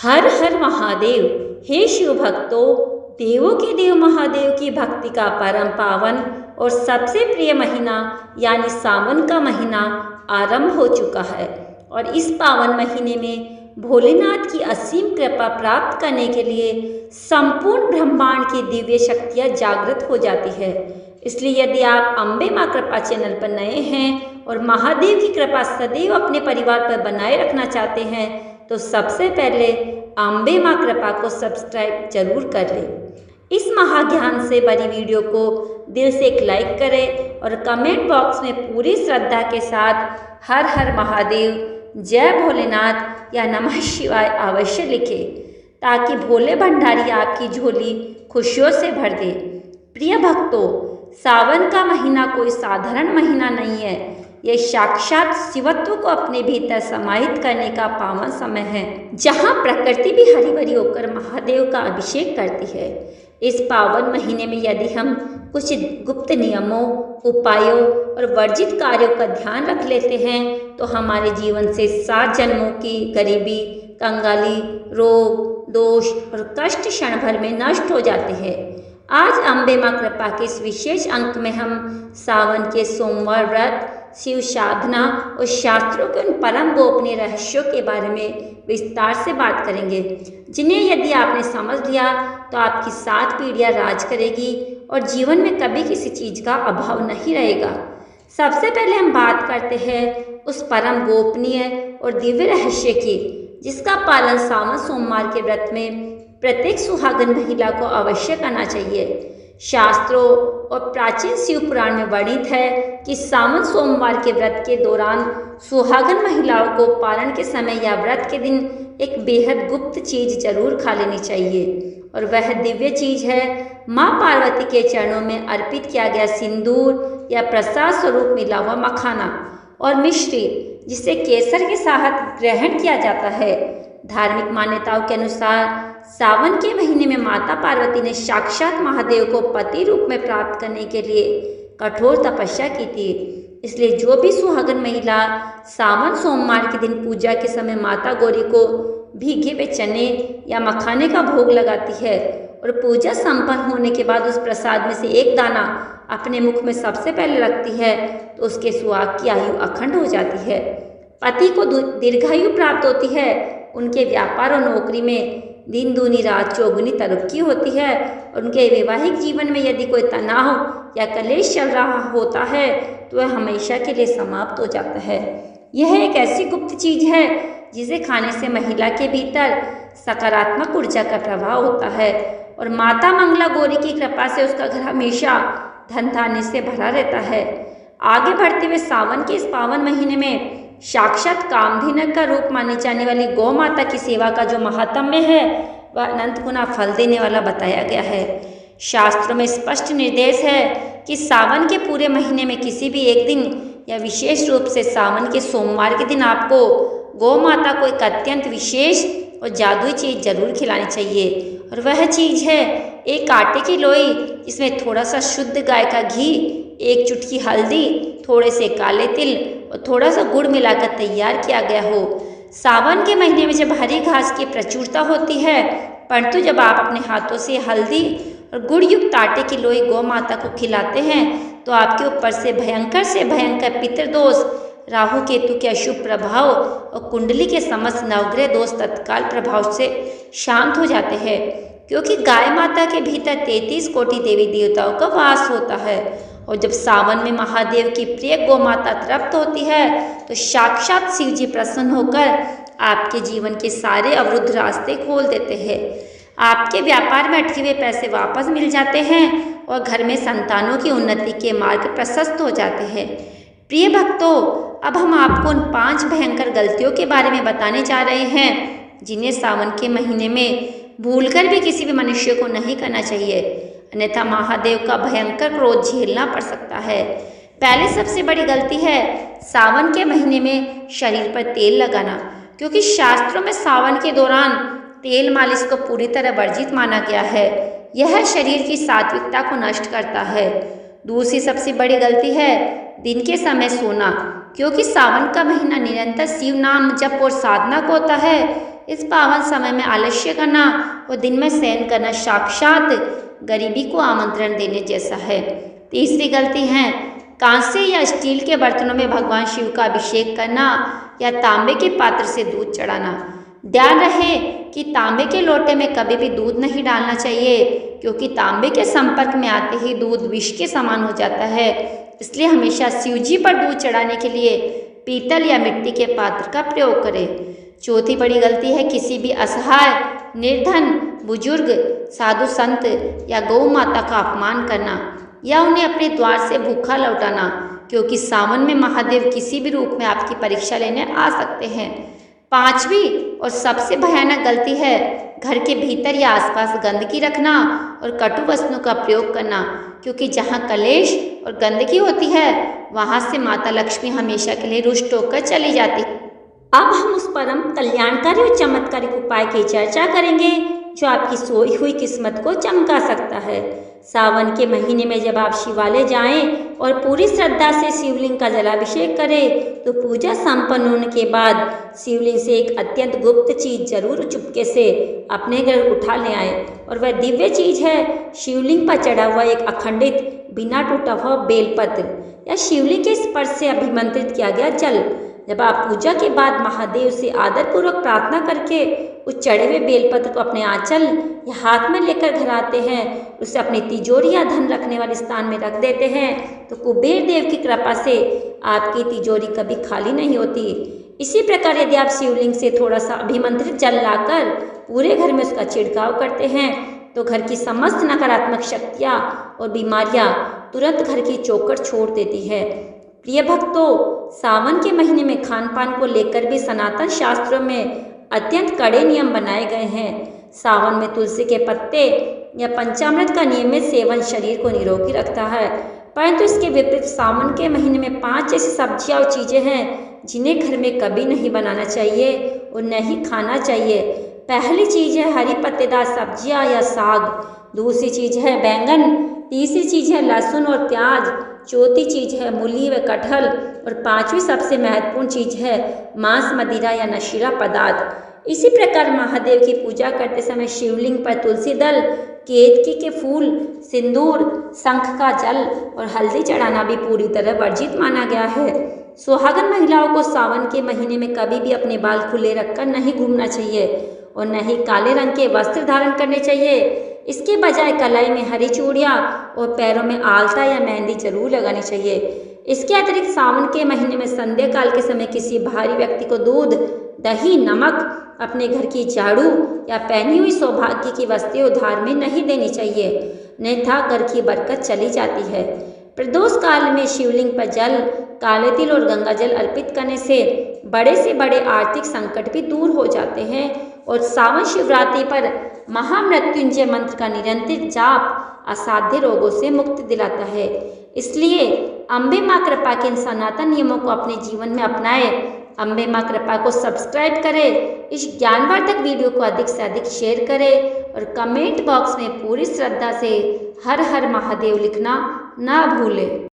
हर हर महादेव। हे शिव भक्तों, देवों के देव महादेव की भक्ति का परम पावन और सबसे प्रिय महीना यानी सावन का महीना आरंभ हो चुका है। और इस पावन महीने में भोलेनाथ की असीम कृपा प्राप्त करने के लिए संपूर्ण ब्रह्मांड की दिव्य शक्तियाँ जागृत हो जाती है। इसलिए यदि आप अम्बे माँ कृपा चैनल पर नए हैं और महादेव की कृपा सदैव अपने परिवार पर बनाए रखना चाहते हैं तो सबसे पहले अम्बे माँ कृपा को सब्सक्राइब जरूर कर लें। इस महाज्ञान से भरी वीडियो को दिल से एक लाइक करें और कमेंट बॉक्स में पूरी श्रद्धा के साथ हर हर महादेव, जय भोलेनाथ या नमः शिवाय अवश्य लिखें ताकि भोले भंडारी आपकी झोली खुशियों से भर दे। प्रिय भक्तों, सावन का महीना कोई साधारण महीना नहीं है। यह साक्षात शिवत्व को अपने भीतर समाहित करने का पावन समय है, जहाँ प्रकृति भी हरी भरी होकर महादेव का अभिषेक करती है। इस पावन महीने में यदि हम कुछ गुप्त नियमों, उपायों और वर्जित कार्यों का ध्यान रख लेते हैं तो हमारे जीवन से 7 जन्मों की गरीबी, कंगाली, रोग, दोष और कष्ट क्षण भर में नष्ट हो जाते हैं। आज अम्बे माँ कृपा के इस विशेष अंक में हम सावन के सोमवार व्रत, शिव साधना और शास्त्रों के उन परम गोपनीय रहस्यों के बारे में विस्तार से बात करेंगे, जिन्हें यदि आपने समझ लिया तो आपकी 7 पीढ़ियां राज करेगी और जीवन में कभी किसी चीज का अभाव नहीं रहेगा। सबसे पहले हम बात करते हैं उस परम गोपनीय और दिव्य रहस्य की, जिसका पालन सावन सोमवार के व्रत में प्रत्येक सुहागन महिला को अवश्य करना चाहिए। शास्त्रों और प्राचीन शिव पुराण में वर्णित है कि सावन सोमवार के व्रत के दौरान सुहागन महिलाओं को पारण के समय या व्रत के दिन एक बेहद गुप्त चीज जरूर खा लेनी चाहिए, और वह दिव्य चीज है माँ पार्वती के चरणों में अर्पित किया गया सिंदूर या प्रसाद स्वरूप मिला हुआ मखाना और मिश्री, जिसे केसर के साथ ग्रहण किया जाता है। धार्मिक मान्यताओं के अनुसार सावन के महीने में माता पार्वती ने साक्षात महादेव को पति रूप में प्राप्त करने के लिए कठोर तपस्या की थी। इसलिए जो भी सुहागन महिला सावन सोमवार के दिन पूजा के समय माता गौरी को भीगे हुए चने या मखाने का भोग लगाती है और पूजा संपन्न होने के बाद उस प्रसाद में से एक दाना अपने मुख में सबसे पहले रखती है तो उसके सुहाग की आयु अखंड हो जाती है। पति को दीर्घायु प्राप्त होती है, उनके व्यापार और नौकरी में दिन दूनी रात चौगुनी तरक्की होती है, और उनके वैवाहिक जीवन में यदि कोई तनाव या कलेश चल रहा होता है तो वह हमेशा के लिए समाप्त हो जाता है। यह एक ऐसी गुप्त चीज है जिसे खाने से महिला के भीतर सकारात्मक ऊर्जा का प्रभाव होता है और माता मंगला गौरी की कृपा से उसका घर हमेशा धन धान्य से भरा रहता है। आगे बढ़ते हुए सावन के इस पावन महीने में साक्षात कामधेनु का रूप मानी जाने वाली गौ माता की सेवा का जो महात्म्य है वह अनंत गुना फल देने वाला बताया गया है। शास्त्रों में स्पष्ट निर्देश है कि सावन के पूरे महीने में किसी भी एक दिन या विशेष रूप से सावन के सोमवार के दिन आपको गौ माता को एक अत्यंत विशेष और जादुई चीज जरूर खिलानी चाहिए, और वह चीज है एक आटे की लोई जिसमें थोड़ा सा शुद्ध गाय का घी, एक चुटकी हल्दी, थोड़े से काले तिल और थोड़ा सा गुड़ मिलाकर तैयार किया गया हो। सावन के महीने में जब हरी घास की प्रचुरता होती है, परंतु जब आप अपने हाथों से हल्दी और गुड़ युक्त आटे की लोई गौ माता को खिलाते हैं तो आपके ऊपर से भयंकर पितृदोष, राहु केतु के अशुभ प्रभाव और कुंडली के समस्त नवग्रह दोष तत्काल प्रभाव से शांत हो जाते हैं, क्योंकि गाय माता के भीतर 33 कोटि देवी देवताओं का वास होता है। और जब सावन में महादेव की प्रिय गौ माता तृप्त होती है तो साक्षात शिव जी प्रसन्न होकर आपके जीवन के सारे अवरुद्ध रास्ते खोल देते हैं। आपके व्यापार में अटके हुए पैसे वापस मिल जाते हैं और घर में संतानों की उन्नति के मार्ग प्रशस्त हो जाते हैं। प्रिय भक्तों, अब हम आपको उन 5 भयंकर गलतियों के बारे में बताने जा रहे हैं जिन्हें सावन के महीने में भूलकर भी किसी भी मनुष्य को नहीं करना चाहिए, अन्यथा महादेव का भयंकर क्रोध झेलना पड़ सकता है। पहले सबसे बड़ी गलती है सावन के महीने में शरीर पर तेल लगाना, क्योंकि शास्त्रों में सावन के दौरान तेल मालिश को पूरी तरह वर्जित माना गया है। यह शरीर की सात्विकता को नष्ट करता है। दूसरी सबसे बड़ी गलती है दिन के समय सोना, क्योंकि सावन का महीना निरंतर शिव नाम जप और साधना को होता है। इस पावन समय में आलस्य करना और दिन में शयन करना साक्षात गरीबी को आमंत्रण देने जैसा है। तीसरी गलती है कांसे या स्टील के बर्तनों में भगवान शिव का अभिषेक करना या तांबे के पात्र से दूध चढ़ाना। ध्यान रहे कि तांबे के लोटे में कभी भी दूध नहीं डालना चाहिए, क्योंकि तांबे के संपर्क में आते ही दूध विष के समान हो जाता है। इसलिए हमेशा शिव जी पर दूध चढ़ाने के लिए पीतल या मिट्टी के पात्र का प्रयोग करें। चौथी बड़ी गलती है किसी भी असहाय, निर्धन, बुजुर्ग, साधु संत या गौ माता का अपमान करना या उन्हें अपने द्वार से भूखा लौटाना, क्योंकि सावन में महादेव किसी भी रूप में आपकी परीक्षा लेने आ सकते हैं। पांचवी और सबसे भयानक गलती है घर के भीतर या आसपास गंदगी रखना और कटु वस्तुओं का प्रयोग करना, क्योंकि जहाँ कलेश और गंदगी होती है वहाँ से माता लक्ष्मी हमेशा के लिए रुष्ट होकर चली जाती है। अब हम उस परम कल्याणकारी और चमत्कारिक उपाय की चर्चा करेंगे जो आपकी सोई हुई किस्मत को चमका सकता है। सावन के महीने में जब आप शिवालय जाएं और पूरी श्रद्धा से शिवलिंग का जलाभिषेक करें, तो पूजा संपन्न होने के बाद शिवलिंग से एक अत्यंत गुप्त चीज जरूर चुपके से अपने घर उठा ले आए, और वह दिव्य चीज है शिवलिंग पर चढ़ा हुआ एक अखंडित बिना टूटा हुआ बेलपत्र या शिवलिंग के स्पर्श से अभिमंत्रित किया गया जल। जब आप पूजा के बाद महादेव से आदरपूर्वक प्रार्थना करके उस चढ़े हुए बेलपत्र को अपने आंचल या हाथ में लेकर घर आते हैं, उसे अपनी तिजोरी या धन रखने वाले स्थान में रख देते हैं, तो कुबेर देव की कृपा से आपकी तिजोरी कभी खाली नहीं होती। इसी प्रकार यदि आप शिवलिंग से थोड़ा सा अभिमंत्रित जल लाकर पूरे घर में उसका छिड़काव करते हैं, तो घर की समस्त नकारात्मक शक्तियाँ और बीमारियाँ तुरंत घर की चौखट छोड़ देती है। प्रिय भक्तों, सावन के महीने में खान पान को लेकर भी सनातन शास्त्रों में अत्यंत कड़े नियम बनाए गए हैं। सावन में तुलसी के पत्ते या पंचामृत का नियमित सेवन शरीर को निरोगी रखता है, परंतु इसके विपरीत सावन के महीने में 5 ऐसी सब्जियां और चीज़ें हैं जिन्हें घर में कभी नहीं बनाना चाहिए और न ही खाना चाहिए। पहली चीज़ है हरी पत्तेदार सब्जियां या साग, दूसरी चीज़ है बैंगन, तीसरी चीज़ है लहसुन और प्याज, चौथी चीज़ है मूली व कटहल, और पांचवी सबसे महत्वपूर्ण चीज़ है मांस, मदिरा या नशीला पदार्थ। इसी प्रकार महादेव की पूजा करते समय शिवलिंग पर तुलसी दल, केतकी के फूल, सिंदूर, शंख का जल और हल्दी चढ़ाना भी पूरी तरह वर्जित माना गया है। सुहागन महिलाओं को सावन के महीने में कभी भी अपने बाल खुले रखकर नहीं घूमना चाहिए और न ही काले रंग के वस्त्र धारण करने चाहिए। इसके बजाय कलाई में हरी चूड़ियाँ और पैरों में आलता या मेहंदी जरूर लगानी चाहिए। इसके अतिरिक्त सावन के महीने में संध्या काल के समय किसी बाहरी व्यक्ति को दूध, दही, नमक, अपने घर की झाड़ू या पहनी हुई सौभाग्य की वस्तुएं उधार में नहीं देनी चाहिए, अन्यथा घर की बरकत चली जाती है। प्रदोष काल में शिवलिंग पर जल, काले तिल और गंगा जल अर्पित करने से बड़े से बड़े आर्थिक संकट भी दूर हो जाते हैं, और सावन शिवरात्रि पर महामृत्युंजय मंत्र का निरंतर जाप असाध्य रोगों से मुक्ति दिलाता है। इसलिए अम्बे माँ कृपा के इन सनातन नियमों को अपने जीवन में अपनाएं। अम्बे माँ कृपा को सब्सक्राइब करें, इस ज्ञानवर्धक वीडियो को अधिक से अधिक शेयर करें और कमेंट बॉक्स में पूरी श्रद्धा से हर हर महादेव लिखना ना भूलें।